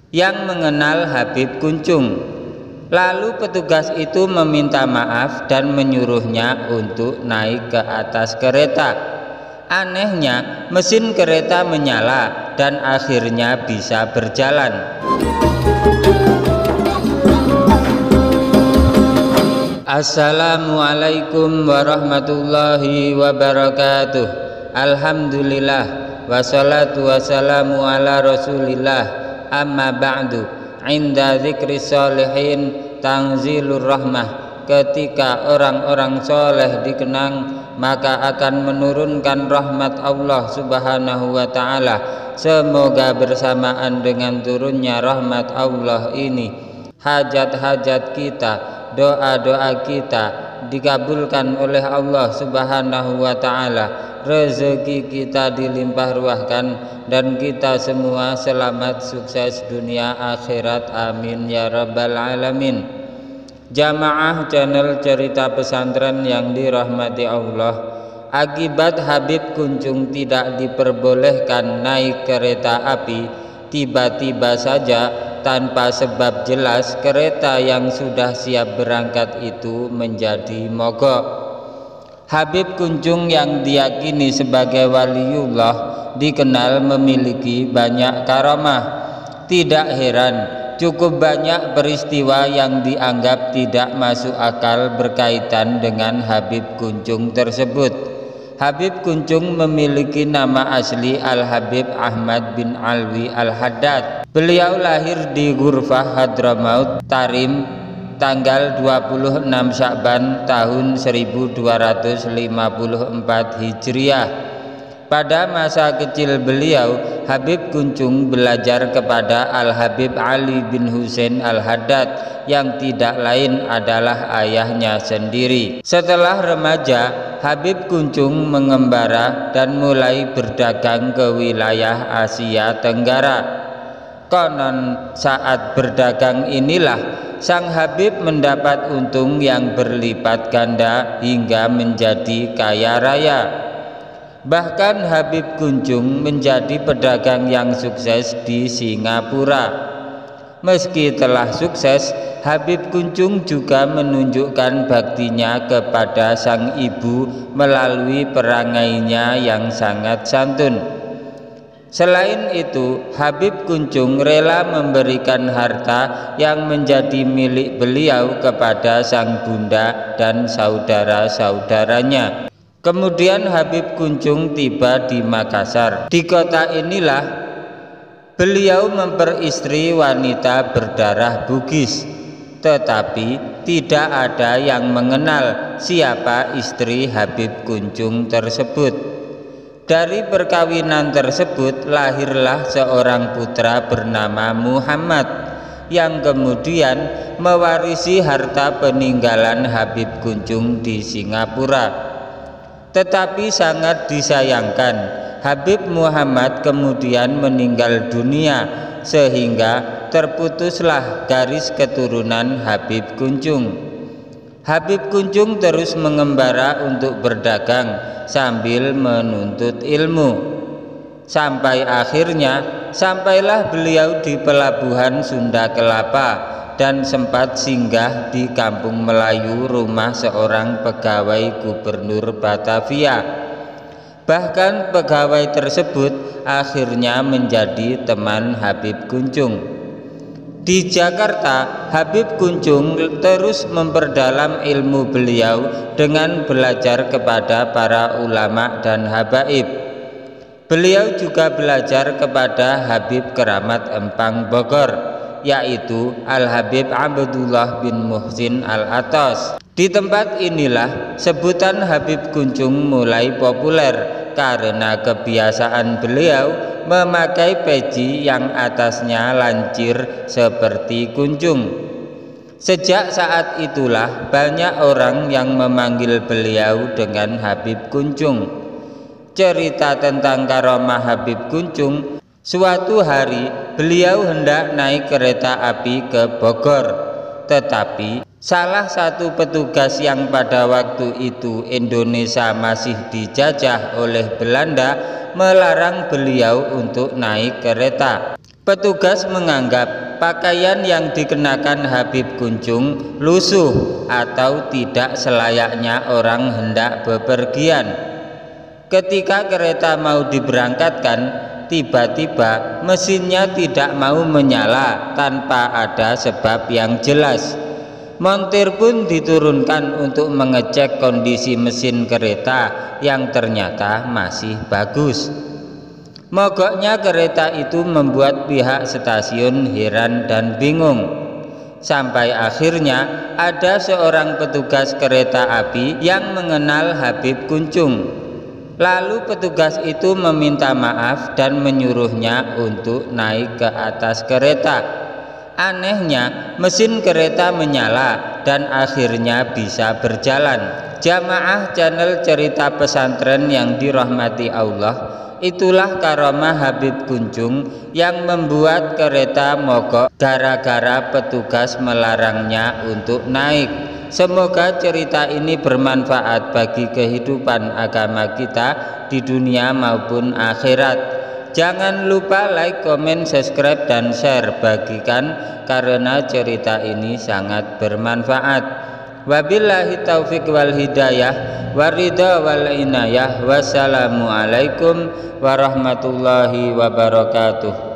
yang mengenal Habib Kuncung. Lalu petugas itu meminta maaf dan menyuruhnya untuk naik ke atas kereta. Anehnya, mesin kereta menyala dan akhirnya bisa berjalan. Assalamualaikum warahmatullahi wabarakatuh. Alhamdulillah, wassalatu wassalamu ala rasulillah, amma ba'du. Inda zikri sholihin tanzilur rahmah. Ketika orang-orang soleh dikenang, maka akan menurunkan rahmat Allah subhanahu wa ta'ala. Semoga bersamaan dengan turunnya rahmat Allah ini, hajat-hajat kita, doa-doa kita dikabulkan oleh Allah subhanahu wa ta'ala, rezeki kita dilimpah ruahkan, dan kita semua selamat sukses dunia akhirat, amin ya rabbal alamin. Jamaah channel cerita pesantren yang dirahmati Allah, akibat Habib Kuncung tidak diperbolehkan naik kereta api, tiba-tiba saja tanpa sebab jelas kereta yang sudah siap berangkat itu menjadi mogok. Habib Kuncung yang diyakini sebagai waliullah dikenal memiliki banyak karamah. Tidak heran, cukup banyak peristiwa yang dianggap tidak masuk akal berkaitan dengan Habib Kuncung tersebut. Habib Kuncung memiliki nama asli Al-Habib Ahmad bin Alwi Al-Haddad. Beliau lahir di Ghurfah Hadramaut Tarim tanggal 26 Sya'ban tahun 1254 Hijriah. Pada masa kecil beliau, Habib Kuncung belajar kepada Al-Habib Ali bin Husain Al-Haddad yang tidak lain adalah ayahnya sendiri. Setelah remaja, Habib Kuncung mengembara dan mulai berdagang ke wilayah Asia Tenggara. Konon saat berdagang inilah sang Habib mendapat untung yang berlipat ganda hingga menjadi kaya raya. Bahkan Habib Kuncung menjadi pedagang yang sukses di Singapura. Meski telah sukses, Habib Kuncung juga menunjukkan baktinya kepada sang ibu melalui perangainya yang sangat santun. Selain itu, Habib Kuncung rela memberikan harta yang menjadi milik beliau kepada sang bunda dan saudara-saudaranya. Kemudian Habib Kuncung tiba di Makassar. Di kota inilah beliau memperistri wanita berdarah Bugis, tetapi tidak ada yang mengenal siapa istri Habib Kuncung tersebut. Dari perkawinan tersebut lahirlah seorang putra bernama Muhammad yang kemudian mewarisi harta peninggalan Habib Kuncung di Singapura. Tetapi sangat disayangkan, Habib Muhammad kemudian meninggal dunia sehingga terputuslah garis keturunan Habib Kuncung. Habib Kuncung terus mengembara untuk berdagang sambil menuntut ilmu. Sampai akhirnya sampailah beliau di pelabuhan Sunda Kelapa dan sempat singgah di Kampung Melayu, rumah seorang pegawai gubernur Batavia. Bahkan pegawai tersebut akhirnya menjadi teman Habib Kuncung. Di Jakarta, Habib Kuncung terus memperdalam ilmu beliau dengan belajar kepada para ulama dan habaib. Beliau juga belajar kepada Habib Keramat Empang Bogor, yaitu Al-Habib Abdullah bin Muhsin Al-Atas. Di tempat inilah sebutan Habib Kuncung mulai populer karena kebiasaan beliau memakai peci yang atasnya lancir seperti kuncung. Sejak saat itulah banyak orang yang memanggil beliau dengan Habib Kuncung. Cerita tentang karomah Habib Kuncung, suatu hari beliau hendak naik kereta api ke Bogor, tetapi salah satu petugas yang pada waktu itu Indonesia masih dijajah oleh Belanda melarang beliau untuk naik kereta. Petugas menganggap pakaian yang dikenakan Habib Kunjung lusuh atau tidak selayaknya orang hendak bepergian. Ketika kereta mau diberangkatkan, tiba-tiba mesinnya tidak mau menyala tanpa ada sebab yang jelas. Montir pun diturunkan untuk mengecek kondisi mesin kereta yang ternyata masih bagus. Mogoknya kereta itu membuat pihak stasiun heran dan bingung. Sampai akhirnya ada seorang petugas kereta api yang mengenal Habib Kunjung. Lalu petugas itu meminta maaf dan menyuruhnya untuk naik ke atas kereta. Anehnya, mesin kereta menyala dan akhirnya bisa berjalan. Jamaah channel Cerita Pesantren yang dirahmati Allah, itulah karomah Habib Kunjung yang membuat kereta mogok gara-gara petugas melarangnya untuk naik. Semoga cerita ini bermanfaat bagi kehidupan agama kita di dunia maupun akhirat. Jangan lupa like, komen, subscribe, dan share, bagikan karena cerita ini sangat bermanfaat. Wabillahi taufiq wal hidayah, waridha wal inayah. Wassalamualaikum warahmatullahi wabarakatuh.